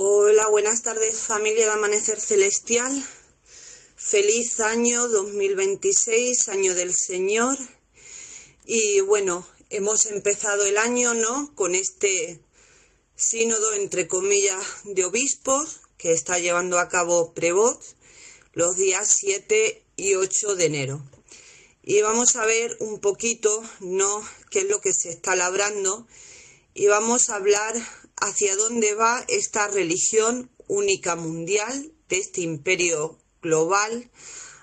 Hola, buenas tardes familia de Amanecer Celestial. Feliz año 2026, año del Señor. Y bueno, hemos empezado el año, ¿no?, con este sínodo, entre comillas, de obispos que está llevando a cabo Prevot los días 7 y 8 de enero. Y vamos a ver un poquito, ¿no?, qué es lo que se está labrando, y vamos a hablar hacia dónde va esta religión única mundial, de este imperio global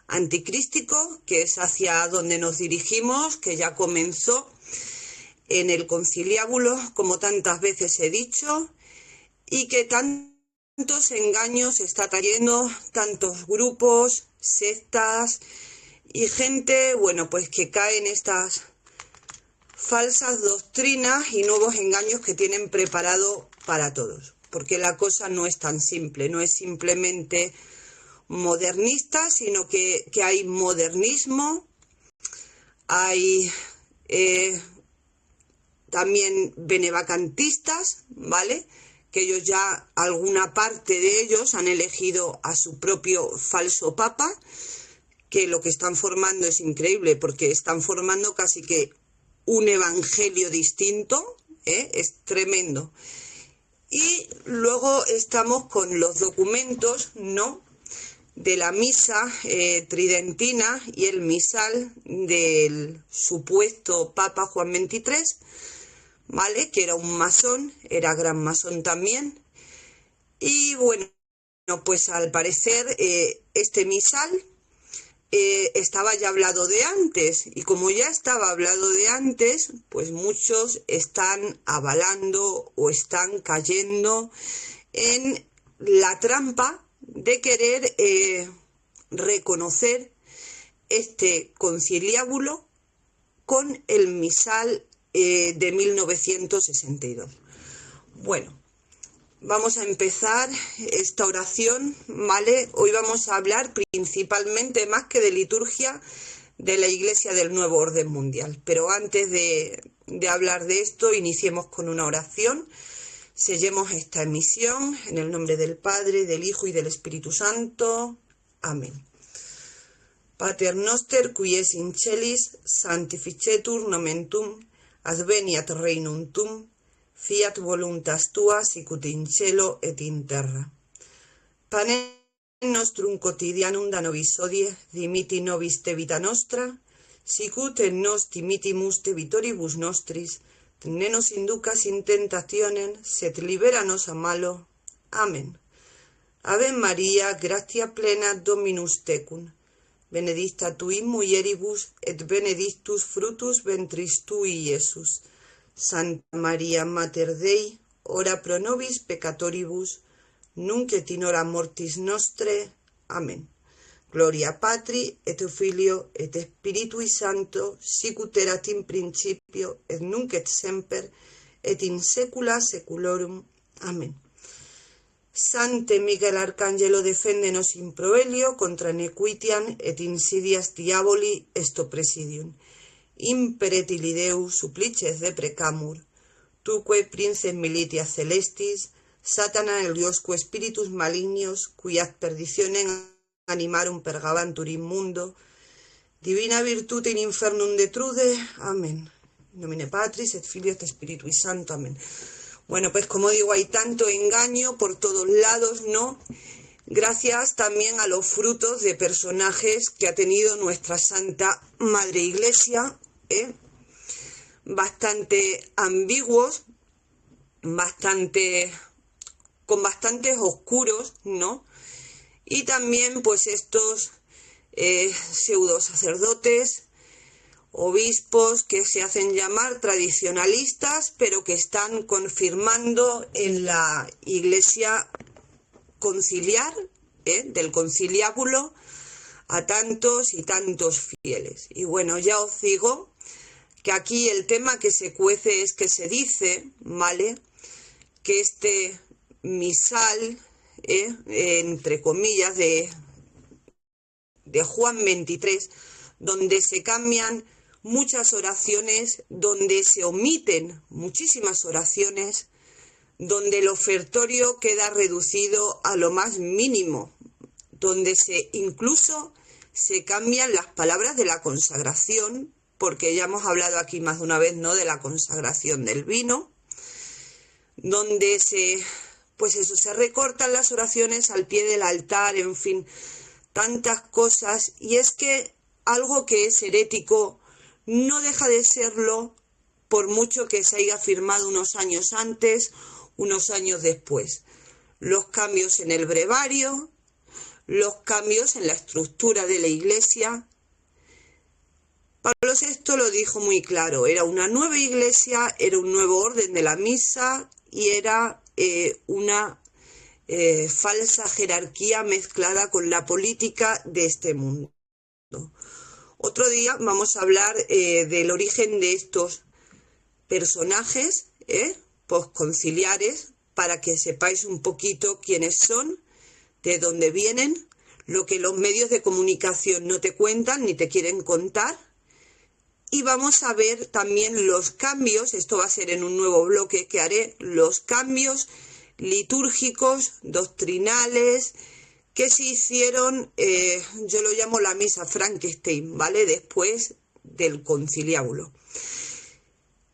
anticrístico, que es hacia donde nos dirigimos, que ya comenzó en el conciliábulo, como tantas veces he dicho, y que tantos engaños está trayendo, tantos grupos, sectas y gente, bueno, pues que cae en estas falsas doctrinas y nuevos engaños que tienen preparado para todos. Porque la cosa no es tan simple, no es simplemente modernista, sino que hay modernismo, hay también benevacantistas, ¿vale?, que ellos ya, alguna parte de ellos han elegido a su propio falso papa, que lo que están formando es increíble, porque están formando casi que un evangelio distinto, es tremendo. Y luego estamos con los documentos, ¿no?, de la misa tridentina y el misal del supuesto Papa Juan XXIII, ¿vale?, que era un masón, era gran masón también. Y bueno, pues al parecer este misal estaba ya hablado de antes, y como ya estaba hablado de antes, pues muchos están avalando o están cayendo en la trampa de querer reconocer este conciliábulo con el misal de 1962. Bueno, vamos a empezar esta oración, ¿vale? Hoy vamos a hablar principalmente, más que de liturgia, de la Iglesia del Nuevo Orden Mundial. Pero antes de hablar de esto, iniciemos con una oración. Sellemos esta emisión en el nombre del Padre, del Hijo y del Espíritu Santo. Amén. Pater noster, qui es in celis, sanctificetur nomen tuum, adveniat regnum tuum, fiat voluntas tua sicut in cielo et in terra. Panem nostrum quotidianum da nobis hodie, dimitti nobis te vita nostra, sicut et nos dimittimus te vitoribus nostris, ne nos inducas in tentationem, sed liberanos a malo. Amén. Ave María, gratia plena, Dominus tecum, benedicta tu in mulieribus, et benedictus fructus ventris tui, Iesus. Santa María Mater Dei, ora pro nobis peccatoribus, nunc et in hora mortis nostre. Amén. Gloria Patri, et Filio, et Spiritui Sancto, sicut erat in principio, et nunc et semper, et in saecula saeculorum. Amén. Sancte Miguel Arcangelo, defendenos in proelio contra nequitiam et insidias diaboli esto presidium. Imperetili Deus supplices deprecamur, tuque princes militia celestis, Satana eliosque spiritus malignos, qui ad perditionem animarum purgabantur in mundo, divina virtute in infernum detrude. Amén. In nomine Patris et Filio et Spiritui Santo. Amén. Bueno, pues como digo, hay tanto engaño por todos lados, ¿no? Gracias también a los frutos de personajes que ha tenido nuestra Santa Madre Iglesia, bastante ambiguos, con bastantes oscuros, ¿no? Y también pues estos pseudo sacerdotes, obispos que se hacen llamar tradicionalistas, pero que están confirmando en la Iglesia conciliar, del conciliábulo, a tantos y tantos fieles. Y bueno, ya os digo que aquí el tema que se cuece es que se dice, ¿vale?, que este misal, entre comillas, de Juan 23, donde se cambian muchas oraciones, donde se omiten muchísimas oraciones, donde el ofertorio queda reducido a lo más mínimo, donde incluso se cambian las palabras de la consagración, porque ya hemos hablado aquí más de una vez, ¿no?, de la consagración del vino, donde se recortan las oraciones al pie del altar, en fin, tantas cosas. Y es que algo que es herético no deja de serlo, por mucho que se haya firmado unos años antes, unos años después. Los cambios en el brevario, los cambios en la estructura de la Iglesia. Pablo VI lo dijo muy claro: era una nueva Iglesia, era un nuevo orden de la misa y era una falsa jerarquía mezclada con la política de este mundo. Otro día vamos a hablar del origen de estos personajes posconciliares, para que sepáis un poquito quiénes son, de dónde vienen, lo que los medios de comunicación no te cuentan ni te quieren contar. Y vamos a ver también los cambios, esto va a ser en un nuevo bloque que haré, los cambios litúrgicos, doctrinales, que se hicieron, yo lo llamo la misa Frankenstein, ¿vale?, después del conciliábulo.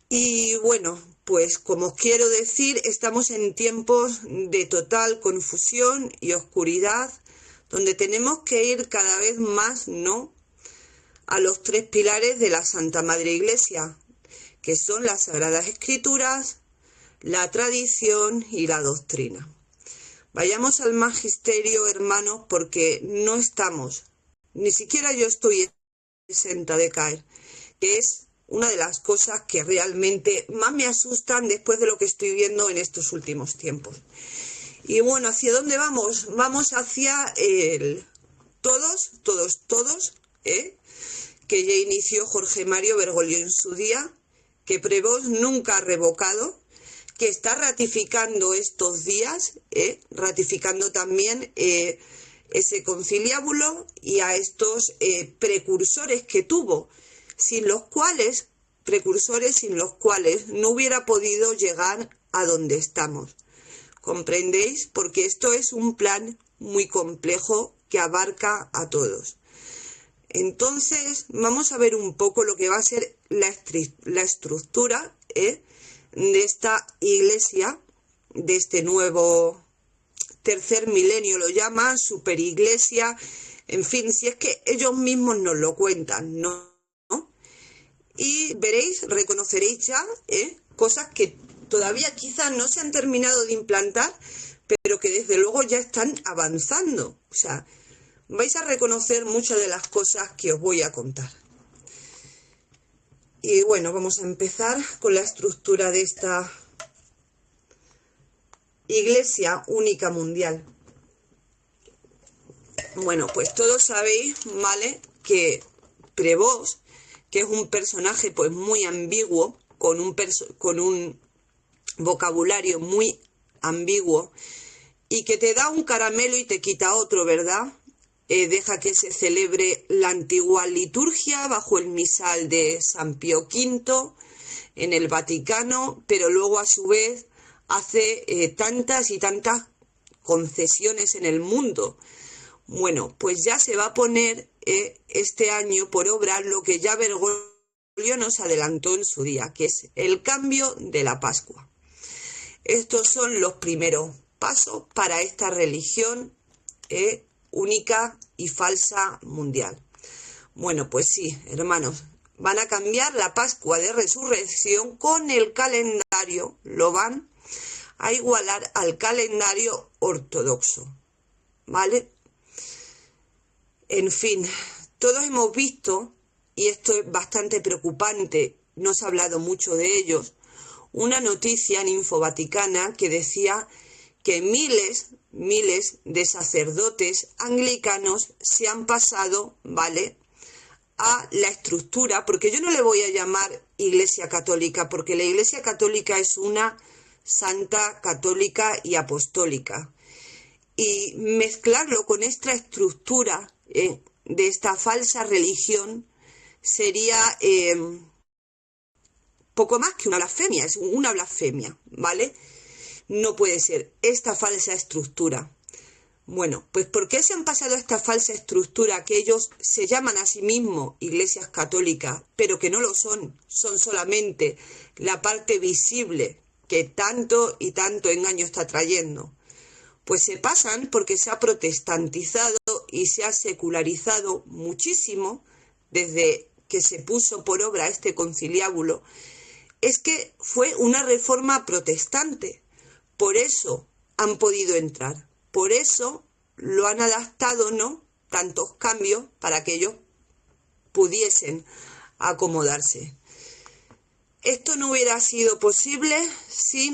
Y bueno, pues como os quiero decir, estamos en tiempos de total confusión y oscuridad, donde tenemos que ir cada vez más, ¿no?, a los tres pilares de la Santa Madre Iglesia, que son las Sagradas Escrituras, la tradición y la doctrina. Vayamos al magisterio, hermanos, porque no estamos, ni siquiera yo estoy exenta de caer, que es una de las cosas que realmente más me asustan después de lo que estoy viendo en estos últimos tiempos. Y bueno, ¿hacia dónde vamos? Vamos hacia el todos, que ya inició Jorge Mario Bergoglio en su día, que Prevost nunca ha revocado, que está ratificando estos días, ratificando también ese conciliábulo y a estos precursores que tuvo, sin los cuales no hubiera podido llegar a donde estamos. ¿Comprendéis? Porque esto es un plan muy complejo que abarca a todos. Entonces, vamos a ver un poco lo que va a ser la estructura de esta Iglesia, de este nuevo tercer milenio, lo llaman superiglesia, en fin, si es que ellos mismos nos lo cuentan, ¿no? Y veréis, reconoceréis ya cosas que todavía quizás no se han terminado de implantar, pero que desde luego ya están avanzando. O sea, vais a reconocer muchas de las cosas que os voy a contar. Y bueno, vamos a empezar con la estructura de esta Iglesia única mundial. Bueno, pues todos sabéis, ¿vale?, que Prevost, que es un personaje pues muy ambiguo, con un vocabulario muy ambiguo, y que te da un caramelo y te quita otro, ¿verdad? Deja que se celebre la antigua liturgia bajo el misal de San Pío V en el Vaticano, pero luego a su vez hace tantas y tantas concesiones en el mundo. Bueno, pues ya se va a poner este año por obra lo que ya Bergoglio nos adelantó en su día, que es el cambio de la Pascua. Estos son los primeros pasos para esta religión única y falsa mundial. Bueno, pues sí, hermanos, van a cambiar la Pascua de Resurrección con el calendario, lo van a igualar al calendario ortodoxo, ¿vale? En fin, todos hemos visto, y esto es bastante preocupante, no se ha hablado mucho de ellos, una noticia en Infovaticana que decía que miles de sacerdotes anglicanos se han pasado, ¿vale?, a la estructura, porque yo no le voy a llamar Iglesia Católica, porque la Iglesia Católica es una santa católica y apostólica. Y mezclarlo con esta estructura de esta falsa religión sería poco más que una blasfemia, es una blasfemia, ¿vale? no puede ser esta falsa estructura. Bueno, pues ¿por qué se han pasado a esta falsa estructura que ellos se llaman a sí mismos iglesias católicas, pero que no lo son? Son solamente la parte visible que tanto y tanto engaño está trayendo. Pues se pasan porque se ha protestantizado y se ha secularizado muchísimo desde que se puso por obra este conciliábulo. Es que fue una reforma protestante. Por eso han podido entrar. Por eso lo han adaptado, ¿no? Tantos cambios para que ellos pudiesen acomodarse. Esto no hubiera sido posible si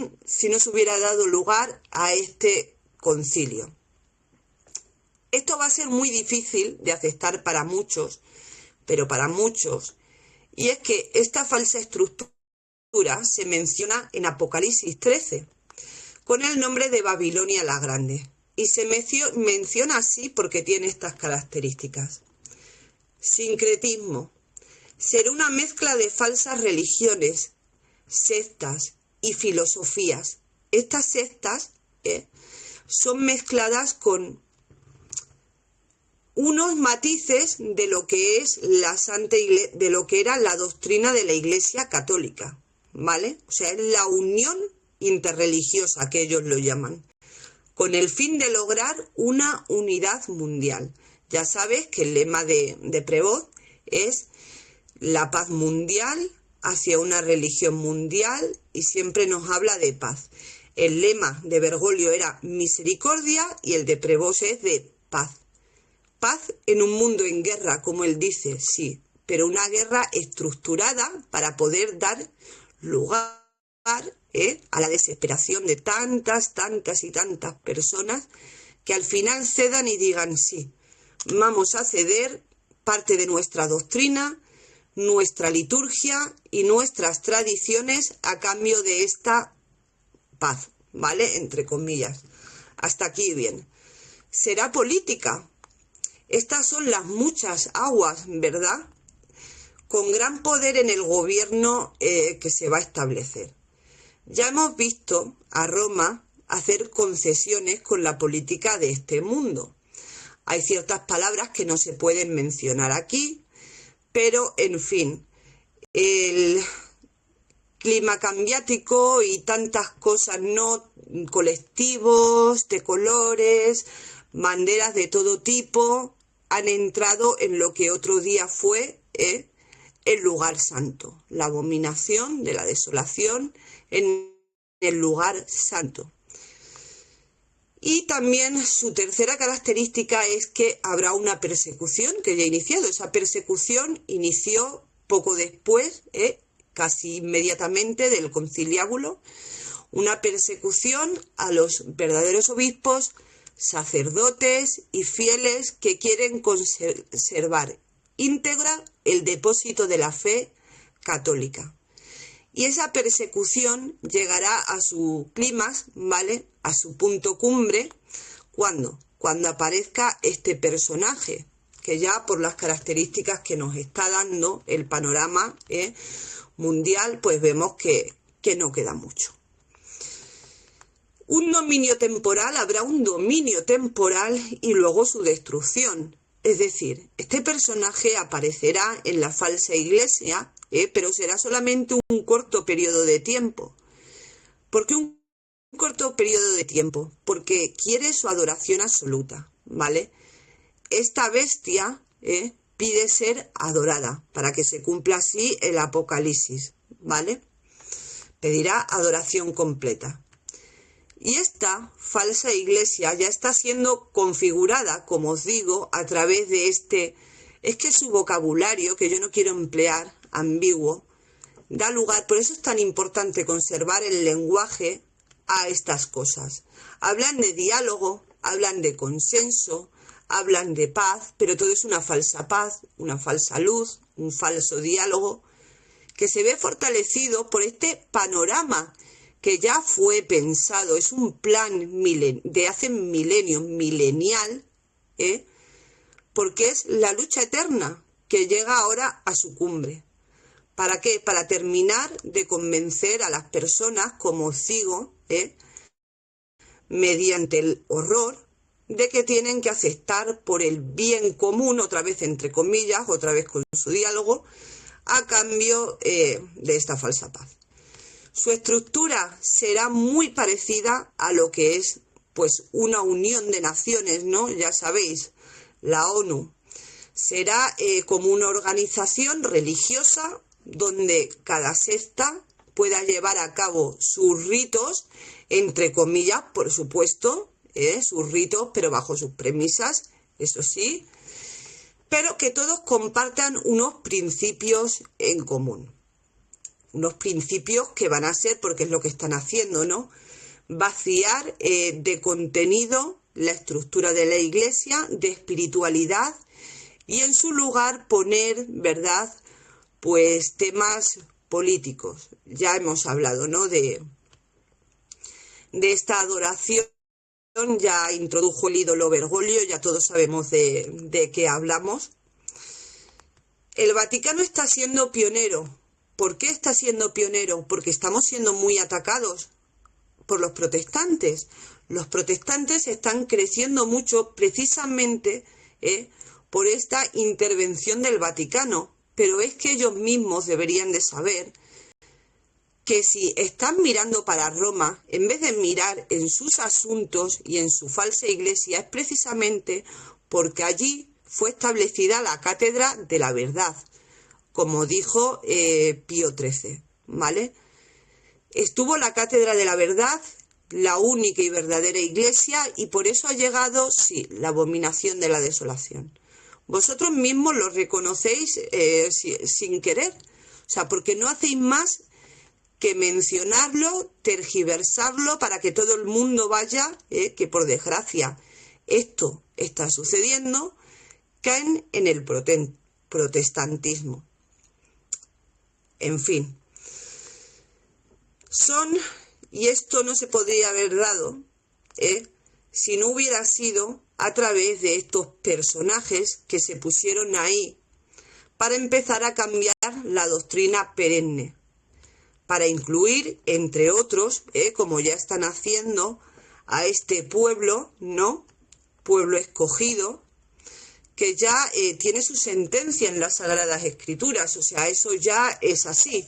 no se hubiera dado lugar a este concilio. Esto va a ser muy difícil de aceptar para muchos, pero para muchos. Y es que esta falsa estructura se menciona en Apocalipsis 13, con el nombre de Babilonia la Grande. Y se menciona así porque tiene estas características. Sincretismo. Será una mezcla de falsas religiones, sectas y filosofías. Estas sectas son mezcladas con unos matices de lo que es la Santa Iglesia, de lo que era la doctrina de la Iglesia católica, ¿vale? O sea, es la unión interreligiosa que ellos lo llaman, con el fin de lograr una unidad mundial. Ya sabes que el lema de Prevost es la paz mundial hacia una religión mundial y siempre nos habla de paz. El lema de Bergoglio era misericordia y el de Prevost es de paz. Paz en un mundo en guerra, como él dice, sí, pero una guerra estructurada para poder dar lugar a la desesperación de tantas y tantas personas que al final cedan y digan sí, vamos a ceder parte de nuestra doctrina, nuestra liturgia y nuestras tradiciones a cambio de esta paz, ¿vale? Entre comillas. Hasta aquí bien. ¿Será política? Estas son las muchas aguas, ¿verdad? Con gran poder en el gobierno que se va a establecer. Ya hemos visto a Roma hacer concesiones con la política de este mundo. Hay ciertas palabras que no se pueden mencionar aquí, pero en fin, el clima cambiático y tantas cosas, no colectivos, de colores, banderas de todo tipo, han entrado en lo que otro día fue el lugar santo, la abominación de la desolación en el lugar santo. Y también su tercera característica es que habrá una persecución que ya ha iniciado. Esa persecución inició poco después, casi inmediatamente del conciliábulo, una persecución a los verdaderos obispos, sacerdotes y fieles que quieren conservar íntegra el depósito de la fe católica. Y esa persecución llegará a su clímax, ¿vale? A su punto cumbre, ¿cuándo? Cuando aparezca este personaje, que ya por las características que nos está dando el panorama mundial, pues vemos que no queda mucho. Un dominio temporal, habrá un dominio temporal y luego su destrucción. Es decir, este personaje aparecerá en la falsa iglesia, pero será solamente un corto periodo de tiempo. ¿Por qué un corto periodo de tiempo? Porque quiere su adoración absoluta, ¿vale? Esta bestia pide ser adorada para que se cumpla así el Apocalipsis, ¿vale? Pedirá adoración completa. Y esta falsa iglesia ya está siendo configurada, como os digo, a través de es que su vocabulario, que yo no quiero emplear, ambiguo, da lugar, por eso es tan importante conservar el lenguaje a estas cosas. Hablan de diálogo, hablan de consenso, hablan de paz, pero todo es una falsa paz, una falsa luz, un falso diálogo, que se ve fortalecido por este panorama que ya fue pensado, es un plan de hace milenios, milenial, porque es la lucha eterna que llega ahora a su cumbre. ¿Para qué? Para terminar de convencer a las personas, como os digo, mediante el horror de que tienen que aceptar por el bien común, otra vez entre comillas, otra vez con su diálogo, a cambio de esta falsa paz. Su estructura será muy parecida a lo que es pues una unión de naciones, ¿no? Ya sabéis, la ONU. Será como una organización religiosa donde cada secta pueda llevar a cabo sus ritos, entre comillas, por supuesto, sus ritos, pero bajo sus premisas, eso sí, pero que todos compartan unos principios en común. Unos principios que van a ser, porque es lo que están haciendo, ¿no? Vaciar de contenido la estructura de la Iglesia, de espiritualidad, y en su lugar poner, ¿verdad?, pues temas políticos. Ya hemos hablado, ¿no?, de esta adoración. Ya introdujo el ídolo Bergoglio, ya todos sabemos de qué hablamos. El Vaticano está siendo pionero. ¿Por qué está siendo pionero? Porque estamos siendo muy atacados por los protestantes. Los protestantes están creciendo mucho precisamente por esta intervención del Vaticano. Pero es que ellos mismos deberían de saber que si están mirando para Roma, en vez de mirar en sus asuntos y en su falsa iglesia, es precisamente porque allí fue establecida la cátedra de la verdad, como dijo Pío XIII, ¿vale? Estuvo la cátedra de la verdad, la única y verdadera iglesia, y por eso ha llegado, sí, la abominación de la desolación. Vosotros mismos lo reconocéis sin querer, o sea, porque no hacéis más que mencionarlo, tergiversarlo para que todo el mundo vaya, que por desgracia esto está sucediendo, caen en el protestantismo. En fin, y esto no se podría haber dado si no hubiera sido a través de estos personajes que se pusieron ahí para empezar a cambiar la doctrina perenne, para incluir, entre otros, como ya están haciendo, a este pueblo, ¿no?, pueblo escogido, que ya tiene su sentencia en las Sagradas Escrituras, o sea, eso ya es así.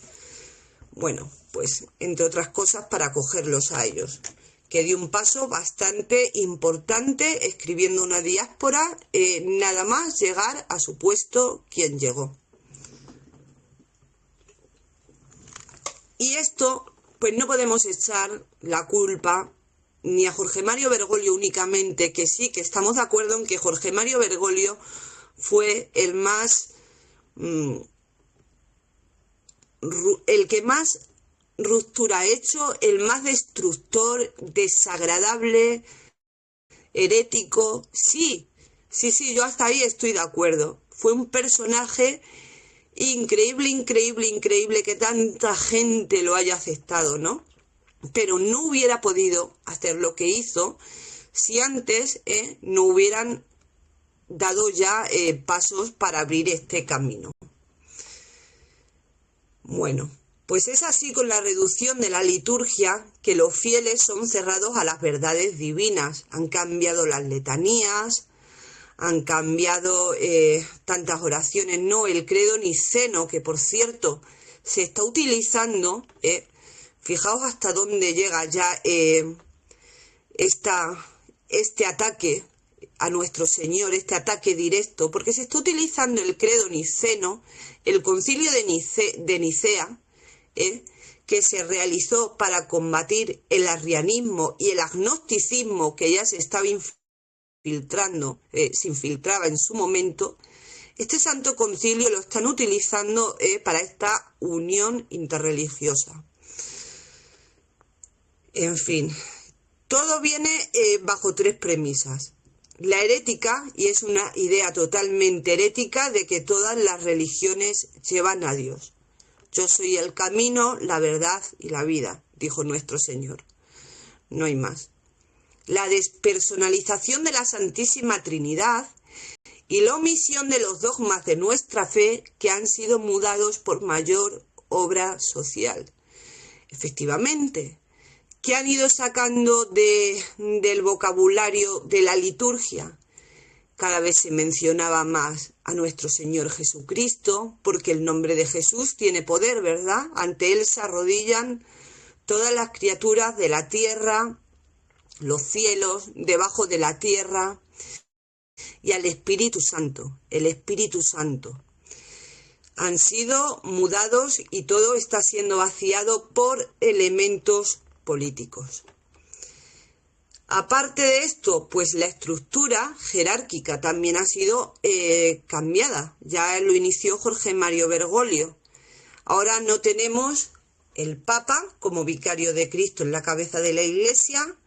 Bueno, pues, entre otras cosas, para acogerlos a ellos, que dio un paso bastante importante escribiendo una diáspora, nada más llegar a su puesto quien llegó. Y esto, pues no podemos echar la culpa ni a Jorge Mario Bergoglio únicamente, que sí, que estamos de acuerdo en que Jorge Mario Bergoglio fue el que más ruptura ha hecho, el más destructor, desagradable, herético. Sí, yo hasta ahí estoy de acuerdo. Fue un personaje increíble que tanta gente lo haya aceptado, ¿no? Pero no hubiera podido hacer lo que hizo si antes no hubieran dado ya pasos para abrir este camino. Bueno, pues es así con la reducción de la liturgia que los fieles son cerrados a las verdades divinas. Han cambiado las letanías, han cambiado tantas oraciones, no el credo niceno, que por cierto se está utilizando, fijaos hasta dónde llega ya este ataque a nuestro Señor, este ataque directo, porque se está utilizando el credo niceno, el concilio de Nicea, que se realizó para combatir el arrianismo y el agnosticismo que ya se estaba se infiltraba en su momento. Este santo concilio lo están utilizando para esta unión interreligiosa. En fin, todo viene bajo tres premisas. La herética, y es una idea totalmente herética, de que todas las religiones llevan a Dios. Yo soy el camino, la verdad y la vida, dijo nuestro Señor. No hay más. La despersonalización de la Santísima Trinidad y la omisión de los dogmas de nuestra fe que han sido mudados por mayor obra social. Efectivamente, que han ido sacando del vocabulario de la liturgia. Cada vez se mencionaba más a nuestro Señor Jesucristo, porque el nombre de Jesús tiene poder, ¿verdad? Ante Él se arrodillan todas las criaturas de la tierra, los cielos, debajo de la tierra, y al Espíritu Santo, el Espíritu Santo. Han sido mudados y todo está siendo vaciado por elementos políticos. Aparte de esto, pues la estructura jerárquica también ha sido cambiada. Ya lo inició Jorge Mario Bergoglio. Ahora no tenemos el Papa como vicario de Cristo en la cabeza de la Iglesia,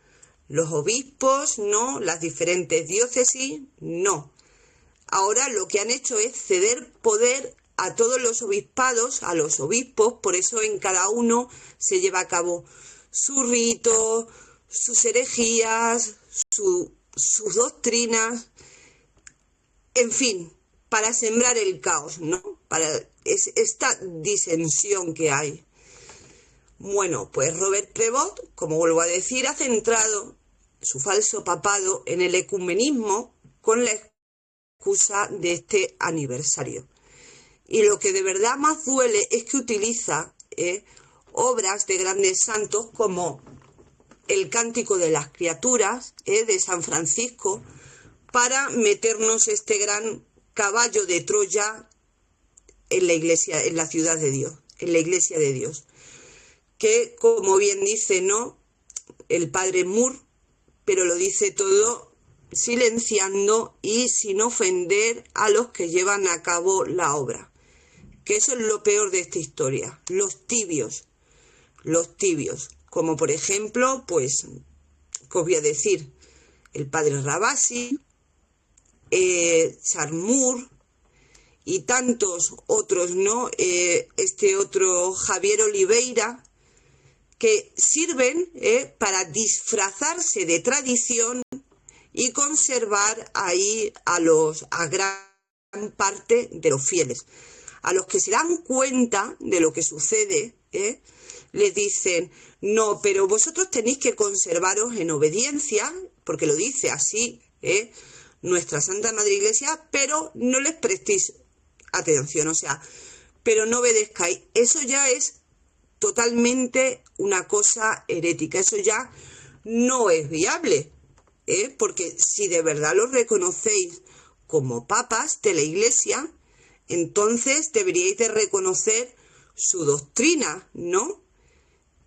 los obispos, no, las diferentes diócesis, no. Ahora lo que han hecho es ceder poder a todos los obispados, a los obispos, por eso en cada uno se lleva a cabo su rito, sus herejías, sus doctrinas, en fin, para sembrar el caos, ¿no? Para esta disensión que hay. Bueno, pues Robert Prevost, como vuelvo a decir, ha centrado su falso papado en el ecumenismo con la excusa de este aniversario. Y lo que de verdad más duele es que utiliza obras de grandes santos como el Cántico de las Criaturas de San Francisco para meternos este gran caballo de Troya en la iglesia, en la ciudad de Dios, en la iglesia de Dios, que como bien dice, ¿no?, el padre Moore, pero lo dice todo silenciando y sin ofender a los que llevan a cabo la obra, que eso es lo peor de esta historia, los tibios, como por ejemplo, pues, ¿qué os voy a decir? El padre Rabasi, Charmour y tantos otros, ¿no? Este otro Javier Oliveira, que sirven para disfrazarse de tradición y conservar ahí a gran parte de los fieles. A los que se dan cuenta de lo que sucede, les dicen, no, pero vosotros tenéis que conservaros en obediencia, porque lo dice así nuestra Santa Madre Iglesia, pero no les prestéis atención, o sea, pero no obedezcáis. Eso ya es totalmente una cosa herética, eso ya no es viable, porque si de verdad los reconocéis como papas de la Iglesia, entonces deberíais de reconocer su doctrina, ¿no?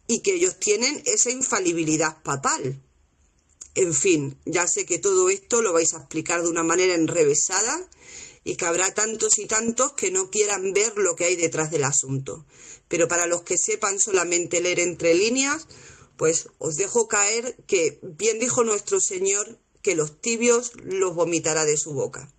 Y que ellos tienen esa infalibilidad papal. En fin, ya sé que todo esto lo vais a explicar de una manera enrevesada y que habrá tantos y tantos que no quieran ver lo que hay detrás del asunto. Pero para los que sepan solamente leer entre líneas, pues os dejo caer que bien dijo nuestro Señor que los tibios los vomitará de su boca.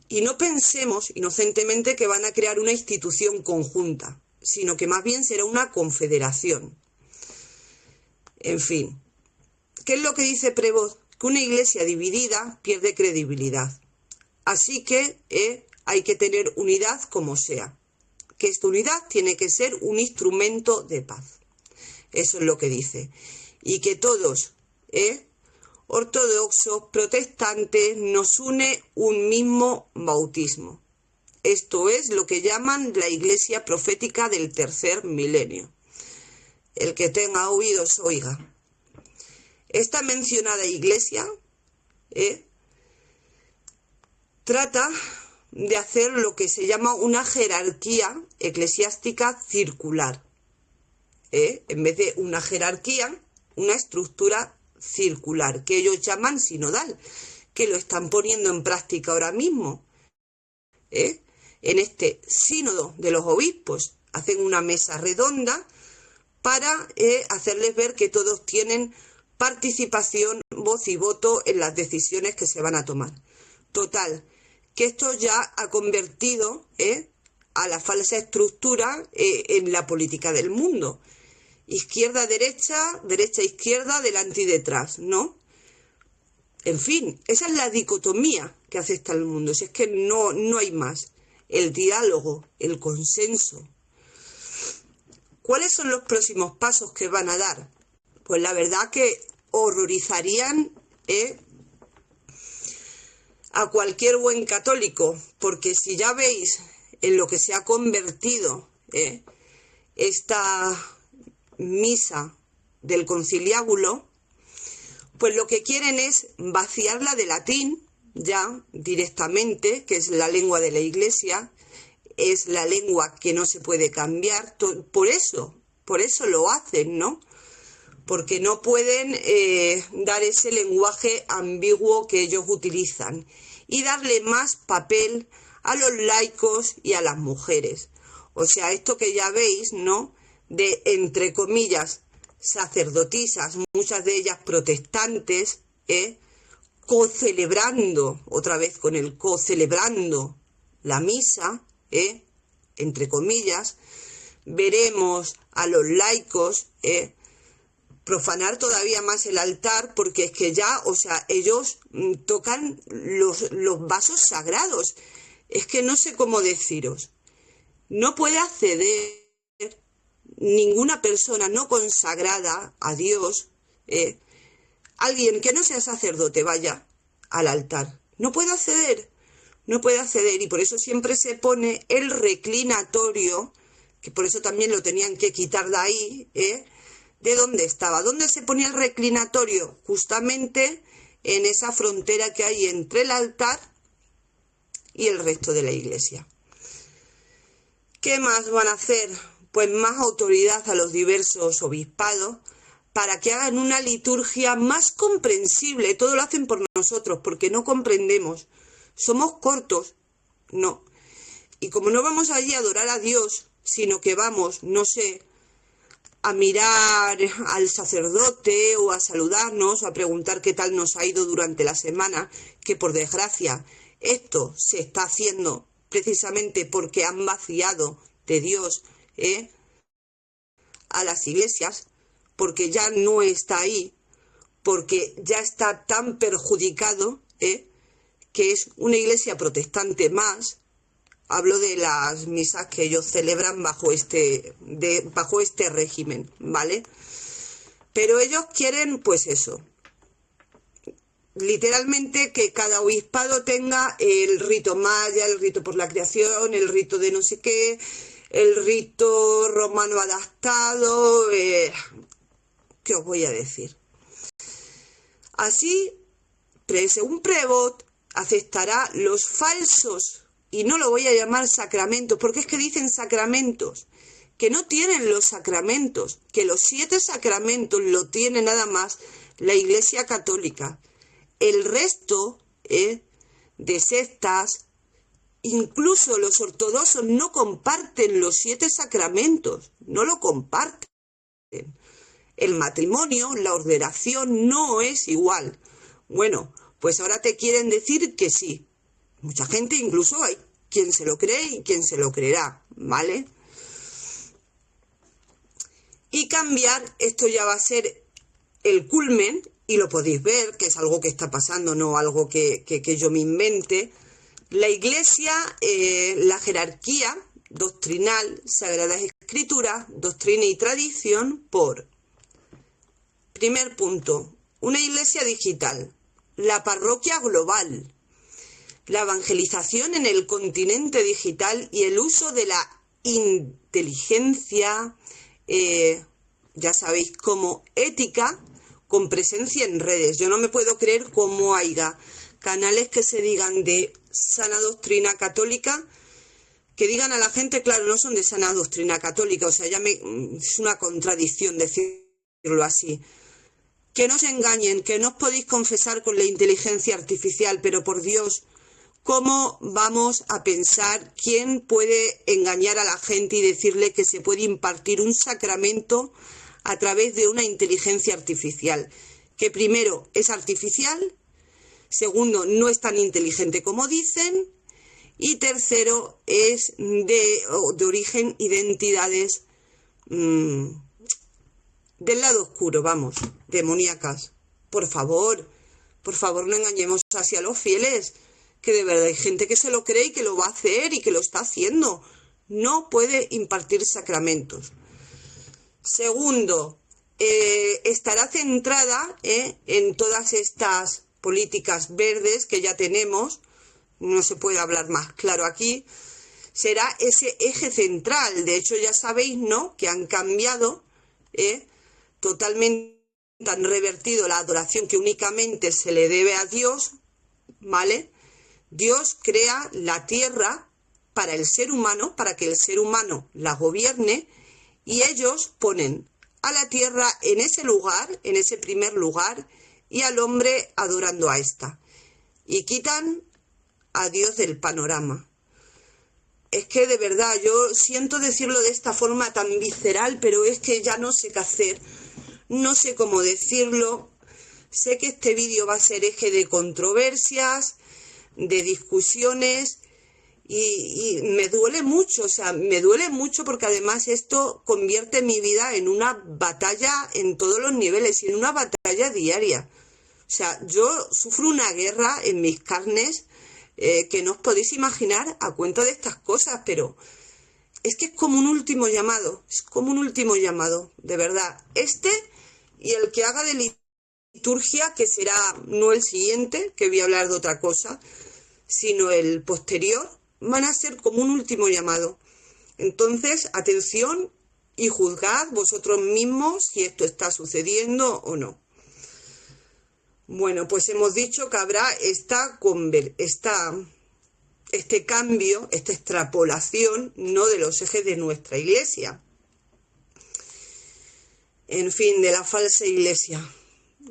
Y no pensemos inocentemente que van a crear una institución conjunta, sino que más bien será una confederación. En fin, ¿qué es lo que dice Prevost? Que una iglesia dividida pierde credibilidad. Así que hay que tener unidad como sea. Que esta unidad tiene que ser un instrumento de paz. Eso es lo que dice. Y que todos, ortodoxos, protestantes, nos une un mismo bautismo. Esto es lo que llaman la iglesia profética del tercer milenio. El que tenga oídos, oiga. Esta mencionada iglesia trata de hacer lo que se llama una jerarquía eclesiástica circular. En vez de una jerarquía, una estructura circular, que ellos llaman sinodal, que lo están poniendo en práctica ahora mismo. En este sínodo de los obispos hacen una mesa redonda para hacerles ver que todos tienen participación, voz y voto en las decisiones que se van a tomar. Total, que esto ya ha convertido a la falsa estructura en la política del mundo. Izquierda, derecha, derecha, izquierda, delante y detrás, ¿no? En fin, esa es la dicotomía que acepta el mundo. Si es que no hay más. El diálogo, el consenso. ¿Cuáles son los próximos pasos que van a dar? Pues la verdad que horrorizarían a cualquier buen católico, porque si ya veis en lo que se ha convertido esta misa del conciliábulo, pues lo que quieren es vaciarla de latín ya directamente, que es la lengua de la Iglesia, es la lengua que no se puede cambiar. Por eso lo hacen, ¿no? Porque no pueden dar ese lenguaje ambiguo que ellos utilizan y darle más papel a los laicos y a las mujeres. O sea, esto que ya veis, ¿no? De, entre comillas, sacerdotisas, muchas de ellas protestantes, co-celebrando, otra vez con el co-celebrando la misa, entre comillas. Veremos a los laicos profanar todavía más el altar, porque es que ya, o sea, ellos tocan los vasos sagrados. Es que no sé cómo deciros. No puede acceder ninguna persona no consagrada a Dios, alguien que no sea sacerdote, vaya al altar. No puede acceder, y por eso siempre se pone el reclinatorio, que por eso también lo tenían que quitar de ahí, ¿de dónde estaba? ¿Dónde se ponía el reclinatorio? Justamente en esa frontera que hay entre el altar y el resto de la iglesia. ¿Qué más van a hacer? Pues más autoridad a los diversos obispados para que hagan una liturgia más comprensible. Todo lo hacen por nosotros, porque no comprendemos. Somos cortos, no. Y como no vamos allí a adorar a Dios, sino que vamos, no sé, a mirar al sacerdote o a saludarnos o a preguntar qué tal nos ha ido durante la semana, que por desgracia esto se está haciendo precisamente porque han vaciado de Dios a las iglesias, porque ya no está ahí, porque ya está tan perjudicado, que es una iglesia protestante más. Hablo de las misas que ellos celebran bajo este régimen, ¿vale? Pero ellos quieren, pues eso, literalmente que cada obispado tenga el rito maya, el rito por la creación, el rito de no sé qué, el rito romano adaptado, ¿qué os voy a decir? Así, según Prevot, aceptará los falsos, y no lo voy a llamar sacramentos, porque es que dicen sacramentos, que no tienen los sacramentos, que los 7 sacramentos lo tiene nada más la Iglesia Católica. El resto de sectas, incluso los ortodoxos, no comparten los 7 sacramentos, no lo comparten. El matrimonio, la ordenación no es igual. Bueno, pues ahora te quieren decir que sí. Mucha gente, incluso hay quien se lo cree y quien se lo creerá, ¿vale? Y cambiar, esto ya va a ser el culmen, y lo podéis ver, que es algo que está pasando, no algo que yo me invente. La Iglesia, la jerarquía doctrinal, Sagradas Escrituras, doctrina y tradición, por primer punto, una iglesia digital, la parroquia global, la evangelización en el continente digital y el uso de la inteligencia, ya sabéis, como ética, con presencia en redes. Yo no me puedo creer cómo haya canales que se digan de sana doctrina católica, que digan a la gente, claro, no son de sana doctrina católica, o sea, es una contradicción decirlo así. Que no os engañen, que no os podéis confesar con la inteligencia artificial, pero por Dios, ¿cómo vamos a pensar quién puede engañar a la gente y decirle que se puede impartir un sacramento a través de una inteligencia artificial? Que primero es artificial, segundo no es tan inteligente como dicen, y tercero es de origen y de entidades del lado oscuro, vamos, demoníacas. Por favor, no engañemos así a los fieles, que de verdad hay gente que se lo cree y que lo va a hacer y que lo está haciendo. No puede impartir sacramentos. Segundo, estará centrada en todas estas políticas verdes que ya tenemos, no se puede hablar más claro aquí, será ese eje central. De hecho, ya sabéis, ¿no?, que han cambiado totalmente, han revertido la adoración que únicamente se le debe a Dios, ¿vale? Dios crea la tierra para el ser humano, para que el ser humano la gobierne, y ellos ponen a la tierra en ese lugar, en ese primer lugar, y al hombre adorando a esta. Y quitan a Dios del panorama. Es que de verdad, yo siento decirlo de esta forma tan visceral, pero es que ya no sé qué hacer, no sé cómo decirlo. Sé que este vídeo va a ser eje de controversias, de discusiones, y me duele mucho, o sea, me duele mucho porque además esto convierte mi vida en una batalla en todos los niveles y en una batalla diaria. O sea, yo sufro una guerra en mis carnes que no os podéis imaginar a cuenta de estas cosas, pero es que es como un último llamado, es como un último llamado, de verdad. Este y el que haga de liturgia, que será no el siguiente, que voy a hablar de otra cosa, sino el posterior, van a ser como un último llamado. Entonces, atención y juzgad vosotros mismos si esto está sucediendo o no. Bueno, pues hemos dicho que habrá este cambio, esta extrapolación, no de los ejes de nuestra iglesia. En fin, de la falsa iglesia.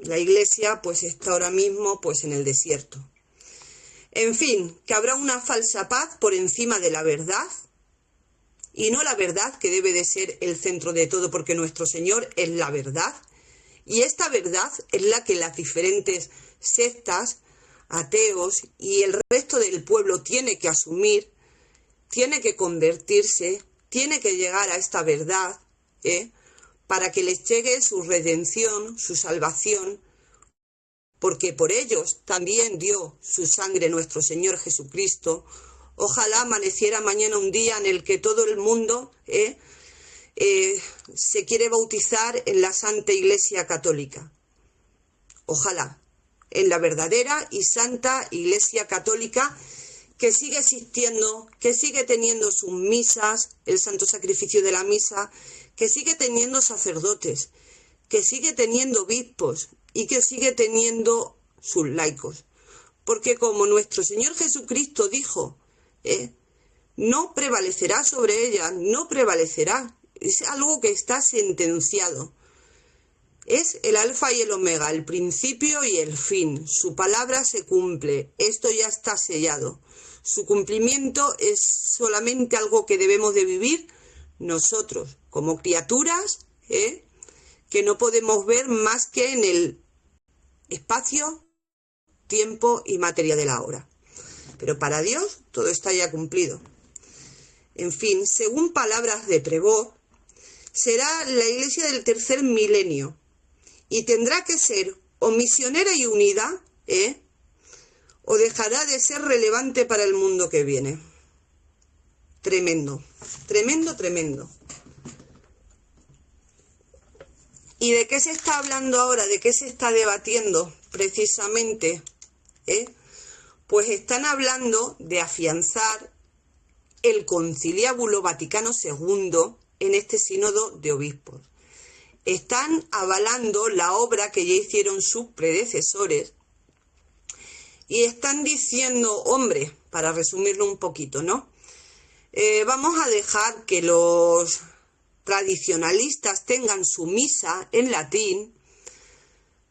La iglesia pues está ahora mismo pues en el desierto. En fin, que habrá una falsa paz por encima de la verdad, y no la verdad que debe de ser el centro de todo, porque nuestro Señor es la verdad, y esta verdad es la que las diferentes sectas, ateos y el resto del pueblo tiene que asumir, tiene que convertirse, tiene que llegar a esta verdad, para que les llegue su redención, su salvación, porque por ellos también dio su sangre nuestro Señor Jesucristo. Ojalá amaneciera mañana un día en el que todo el mundo se quiere bautizar en la Santa Iglesia Católica. Ojalá, en la verdadera y Santa Iglesia Católica, que sigue existiendo, que sigue teniendo sus misas, el santo sacrificio de la misa, que sigue teniendo sacerdotes, que sigue teniendo obispos y que sigue teniendo sus laicos. Porque como nuestro Señor Jesucristo dijo, no prevalecerá sobre ella, no prevalecerá. Es algo que está sentenciado. Es el alfa y el omega, el principio y el fin. Su palabra se cumple. Esto ya está sellado. Su cumplimiento es solamente algo que debemos de vivir nosotros, como criaturas, que no podemos ver más que en el espacio, tiempo y materia de la hora. Pero para Dios todo está ya cumplido. En fin, según palabras de Prevost, será la iglesia del tercer milenio y tendrá que ser o misionera y unida, o dejará de ser relevante para el mundo que viene. Tremendo, tremendo, tremendo. ¿Y de qué se está hablando ahora? ¿De qué se está debatiendo precisamente? Pues están hablando de afianzar el Conciliábulo Vaticano II en este sínodo de obispos. Están avalando la obra que ya hicieron sus predecesores y están diciendo, hombre, para resumirlo un poquito, ¿no? Vamos a dejar que los tradicionalistas tengan su misa en latín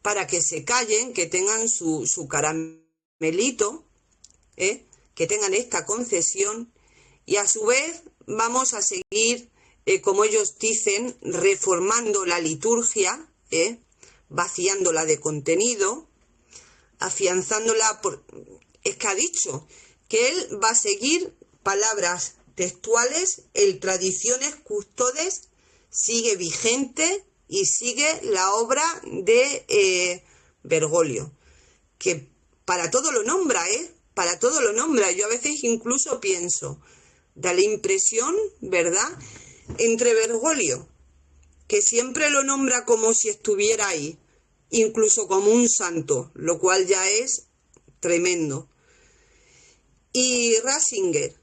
para que se callen, que tengan su caramelito, que tengan esta concesión, y a su vez vamos a seguir, como ellos dicen, reformando la liturgia, vaciándola de contenido, afianzándola es que ha dicho que él va a seguir palabras textuales, el Traditiones Custodes sigue vigente y sigue la obra de Bergoglio, que para todo lo nombra, para todo lo nombra. Yo a veces incluso pienso, da la impresión, ¿verdad?, entre Bergoglio que siempre lo nombra como si estuviera ahí, incluso como un santo, lo cual ya es tremendo. Y Ratzinger,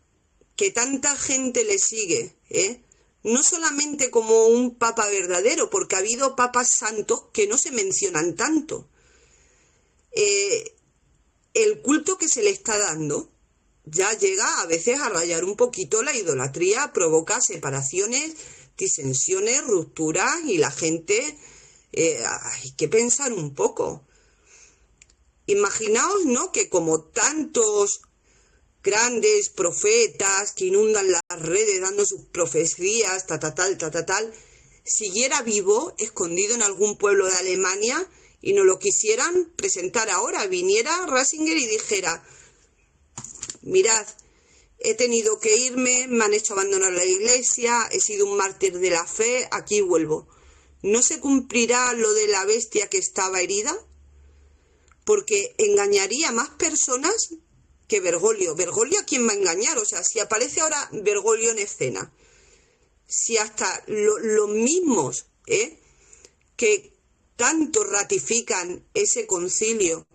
que tanta gente le sigue, no solamente como un papa verdadero, porque ha habido papas santos que no se mencionan tanto. El culto que se le está dando ya llega a veces a rayar un poquito la idolatría, provoca separaciones, disensiones, rupturas, y la gente hay que pensar un poco. Imaginaos, ¿no?, que como tantos grandes profetas que inundan las redes dando sus profecías, siguiera vivo, escondido en algún pueblo de Alemania, y nos lo quisieran presentar ahora, viniera Ratzinger y dijera: mirad, he tenido que irme, me han hecho abandonar la iglesia, he sido un mártir de la fe, aquí vuelvo. ¿No se cumplirá lo de la bestia que estaba herida? Porque engañaría a más personas que Bergoglio. ¿Bergoglio a quién va a engañar? O sea, si aparece ahora Bergoglio en escena, si hasta los mismos que tanto ratifican ese concilio,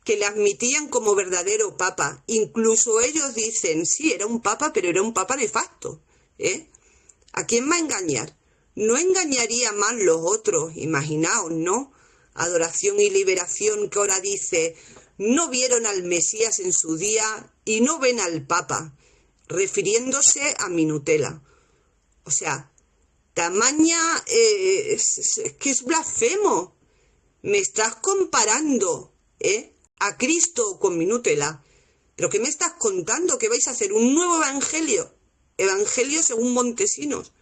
que le admitían como verdadero papa, incluso ellos dicen, sí, era un papa, pero era un papa nefasto, ¿a quién va a engañar? ¿No engañaría más los otros? Imaginaos, ¿no? Adoración y Liberación, que ahora dice: no vieron al Mesías en su día y no ven al Papa, refiriéndose a mi Nutella. O sea, tamaña, es que es blasfemo. Me estás comparando a Cristo con mi Nutella. ¿Pero qué me estás contando? ¿Que vais a hacer un nuevo evangelio? Evangelio según Montesinos.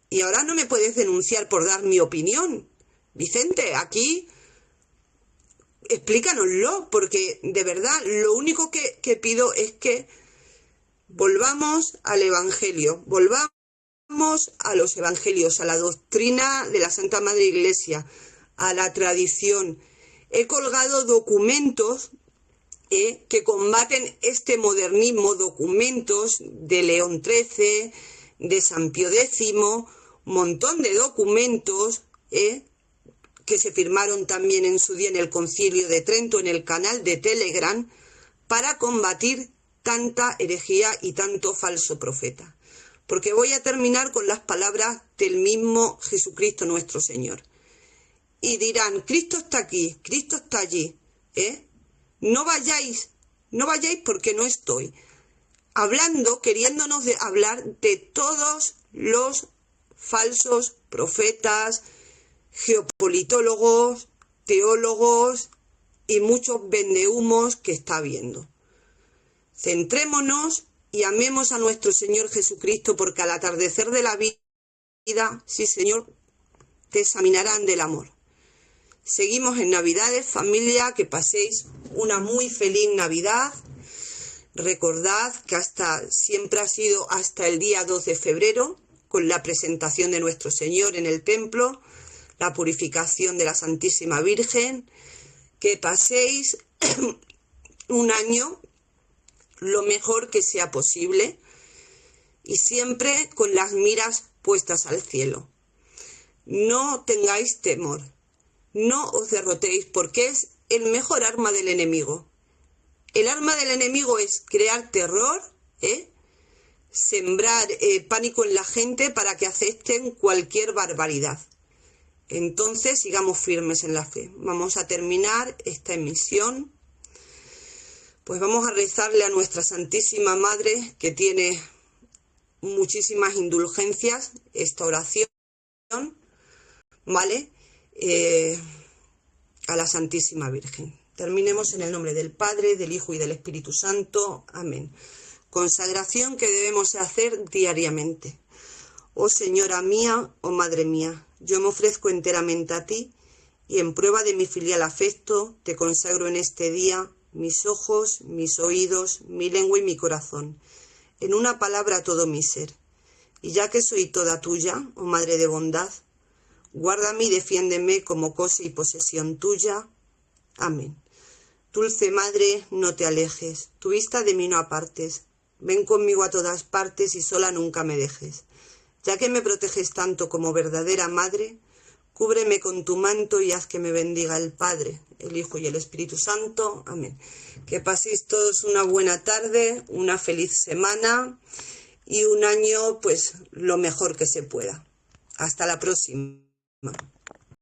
Y ahora no me puedes denunciar por dar mi opinión. Vicente, aquí explícanoslo, porque de verdad lo único que pido es que volvamos al Evangelio, volvamos a los Evangelios, a la doctrina de la Santa Madre Iglesia, a la tradición. He colgado documentos que combaten este modernismo, documentos de León XIII, de San Pío X, montón de documentos que se firmaron también en su día en el Concilio de Trento, en el canal de Telegram, para combatir tanta herejía y tanto falso profeta. Porque voy a terminar con las palabras del mismo Jesucristo nuestro Señor. Y dirán: Cristo está aquí, Cristo está allí, no vayáis porque no estoy. Hablando, queriéndonos hablar de todos los falsos profetas, geopolitólogos, teólogos y muchos vendehumos que está habiendo. Centrémonos y amemos a nuestro Señor Jesucristo, porque al atardecer de la vida, sí, Señor, te examinarán del amor. Seguimos en Navidades, familia, que paséis una muy feliz Navidad. Recordad que siempre ha sido hasta el día 2 de febrero, con la presentación de nuestro Señor en el templo, la purificación de la Santísima Virgen. Que paséis un año lo mejor que sea posible y siempre con las miras puestas al cielo. No tengáis temor, no os derrotéis, porque es el mejor arma del enemigo. El arma del enemigo es crear terror, sembrar pánico en la gente para que acepten cualquier barbaridad. Entonces sigamos firmes en la fe. Vamos a terminar esta emisión. Pues vamos a rezarle a nuestra Santísima Madre, que tiene muchísimas indulgencias, esta oración, ¿vale? A la Santísima Virgen. Terminemos en el nombre del Padre, del Hijo y del Espíritu Santo. Amén. Consagración que debemos hacer diariamente. Oh Señora mía, oh Madre mía, yo me ofrezco enteramente a ti y en prueba de mi filial afecto te consagro en este día mis ojos, mis oídos, mi lengua y mi corazón, en una palabra todo mi ser. Y ya que soy toda tuya, oh Madre de bondad, guárdame y defiéndeme como cosa y posesión tuya. Amén. Dulce Madre, no te alejes, tu vista de mí no apartes, ven conmigo a todas partes y sola nunca me dejes. Ya que me proteges tanto como verdadera madre, cúbreme con tu manto y haz que me bendiga el Padre, el Hijo y el Espíritu Santo. Amén. Que paséis todos una buena tarde, una feliz semana y un año, pues, lo mejor que se pueda. Hasta la próxima.